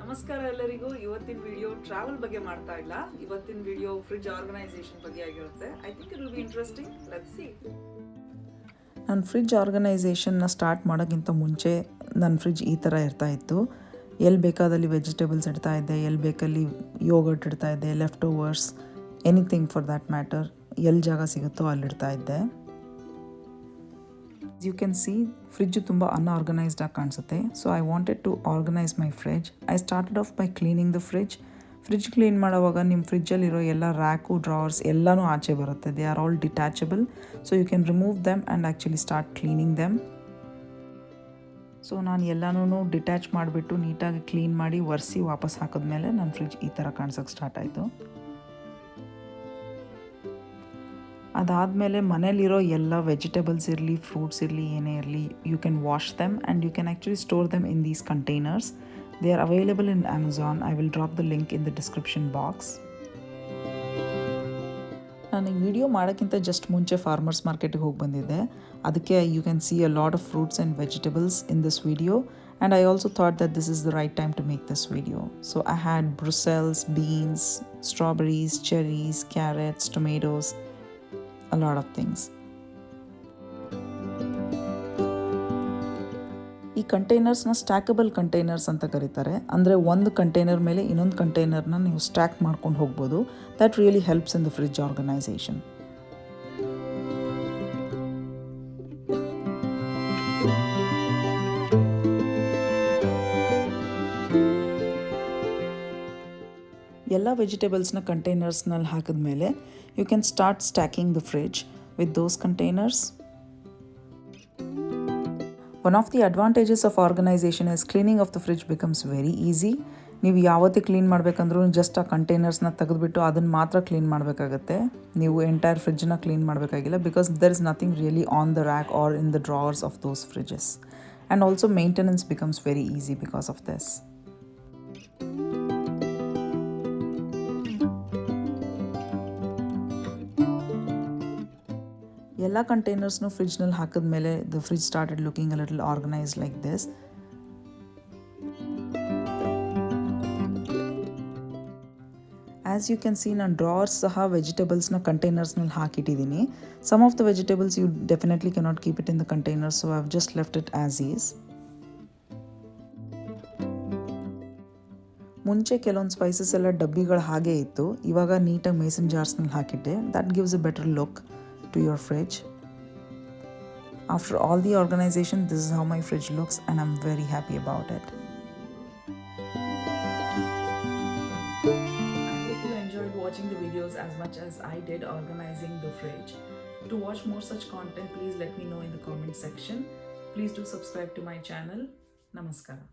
ನಮಸ್ಕಾರ ಎಲ್ಲರಿಗೂ. ಇವತ್ತಿನ ವಿಡಿಯೋ ಟ್ರಾವೆಲ್ ಬಗ್ಗೆ ಮಾಡ್ತಾ ಇಲ್ಲ. ಇವತ್ತಿನ ವಿಡಿಯೋ ಫ್ರಿಡ್ಜ್ ಆರ್ಗನೈಸೇಷನ್ ಬಗ್ಗೆ ಆಗಿರುತ್ತೆ. I think it will be interesting. Let's see. ನಾನು ಫ್ರಿಡ್ಜ್ ಆರ್ಗನೈಸೇಷನ್ನ ಸ್ಟಾರ್ಟ್ ಮಾಡೋಕ್ಕಿಂತ ಮುಂಚೆ ನನ್ನ ಫ್ರಿಡ್ಜ್ ಈ ಥರ ಇರ್ತಾ ಇತ್ತು. ಎಲ್ಲಿ ಬೇಕಾದಲ್ಲಿ ವೆಜಿಟೇಬಲ್ಸ್ ಇಡ್ತಾ ಇದ್ದೆ, ಎಲ್ಲಿ ಬೇಕಲ್ಲಿ ಯೋಗರ್ಟ್ ಇಡ್ತಾ ಇದ್ದೆ, leftovers, anything for that matter, ಎಲ್ಲಿ ಜಾಗ ಸಿಗುತ್ತೋ ಅಲ್ಲಿಡ್ತಾ ಇದ್ದೆ. ಯು ಕ್ಯಾನ್ ಸಿ ಫ್ರಿಡ್ಜ್ ತುಂಬ ಅನ್ಆರ್ಗನೈಸ್ಡ್ ಆಗಿ ಕಾಣಿಸುತ್ತೆ. So I wanted to organise my fridge. I started off by cleaning the fridge clean ಮಾಡೋವಾಗ ನಿಮ್ಮ ಫ್ರಿಡ್ಜಲ್ಲಿರೋ ಎಲ್ಲ ರ್ಯಾಕು, ಡ್ರಾವರ್ಸ್ ಎಲ್ಲನೂ ಆಚೆ ಬರುತ್ತೆ. They are all detachable. So you can remove them and actually start cleaning them. ಸೊ ನಾನು ಎಲ್ಲನೂ ಡಿಟ್ಯಾಚ್ ಮಾಡಿಬಿಟ್ಟು ನೀಟಾಗಿ ಕ್ಲೀನ್ ಮಾಡಿ ಒರೆಸಿ ವಾಪಸ್ ಹಾಕಿದ್ಮೇಲೆ ನನ್ನ ಫ್ರಿಡ್ಜ್ ಈ ಥರ ಕಾಣಿಸೋಕ್ಕೆ ಸ್ಟಾರ್ಟ್ ಆಯಿತು. ಅದಾದಮೇಲೆ ಮನೇಲಿರೋ ಎಲ್ಲ ವೆಜಿಟೇಬಲ್ಸ್ ಇರಲಿ, ಫ್ರೂಟ್ಸ್ ಇರಲಿ, ಏನೇ ಇರಲಿ, you can wash them and you can actually store them in these containers. They are available in Amazon. I will drop the link in the description box. ನಾನು ಈ ವಿಡಿಯೋ ಮಾಡೋಕ್ಕಿಂತ ಜಸ್ಟ್ ಮುಂಚೆ farmers ಮಾರ್ಕೆಟಿಗೆ ಹೋಗಿ ಬಂದಿದ್ದೆ. ಅದಕ್ಕೆ you can see a lot of fruits and vegetables in this video. And I also thought that this is the right time to make this video. So I had Brussels, beans, strawberries, cherries, carrots, tomatoes, a lot of things. ಈ ಕಂಟೈನರ್ಸ್ನ ಸ್ಟ್ಯಾಕಬಲ್ containers ಅಂತ ಕರೀತಾರೆ. ಅಂದರೆ ಒಂದು container ಮೇಲೆ ಇನ್ನೊಂದು ಕಂಟೈನರ್ನ ನೀವು stack ಮಾಡ್ಕೊಂಡು ಹೋಗ್ಬೋದು. That really helps in the fridge organisation. ಎಲ್ಲ ವೆಜಿಟೇಬಲ್ಸ್ನ ಕಂಟೈನರ್ಸ್ನಲ್ಲಿ ಹಾಕಿದ್ಮೇಲೆ you can start stacking the fridge with those containers. One of the advantages of organisation is cleaning of the fridge becomes very easy. ನೀವು ಯಾವತ್ತೇ clean ಮಾಡಬೇಕಂದ್ರೂ just ಆ ಕಂಟೈನರ್ಸ್ನ ತೆಗೆದುಬಿಟ್ಟು ಅದನ್ನು ಮಾತ್ರ ಕ್ಲೀನ್ ಮಾಡಬೇಕಾಗತ್ತೆ. ನೀವು ಎಂಟೈರ್ ಫ್ರಿಡ್ಜನ್ನ ಕ್ಲೀನ್ ಮಾಡಬೇಕಾಗಿಲ್ಲ, because there is nothing really on the rack or in the drawers of those fridges. And also maintenance becomes very easy because of this. ಎಲ್ಲ ಕಂಟೈನರ್ಸ್ನು ಫ್ರಿಡ್ಜ್ನಲ್ಲಿ ಹಾಕಿದ್ಮೇಲೆ the fridge started looking a little organised like this. As you can see, ನಾನು drawers ಸಹ ವೆಜಿಟೇಬಲ್ಸ್ನ ಕಂಟೈನರ್ಸ್ನಲ್ಲಿ ಹಾಕಿಟ್ಟಿದ್ದೀನಿ. Some of the vegetables you definitely cannot keep it in the containers, so I have just left it as is. ಮುಂಚೆ ಕೆಲವೊಂದು spices ಎಲ್ಲ ಡಬ್ಬಿಗಳು ಹಾಗೇ ಇತ್ತು. ಇವಾಗ ನೀಟಾಗಿ ಮೇಸನ್ ಜಾರ್ಸ್ನಲ್ಲಿ ಹಾಕಿಟ್ಟೆ. That gives a better look to your fridge. After all the organization, this is how my fridge looks and I'm very happy about it. I hope you enjoyed watching the videos as much as I did organizing the fridge. To watch more such content, please let me know in the comment section. Please do subscribe to my channel. Namaskara.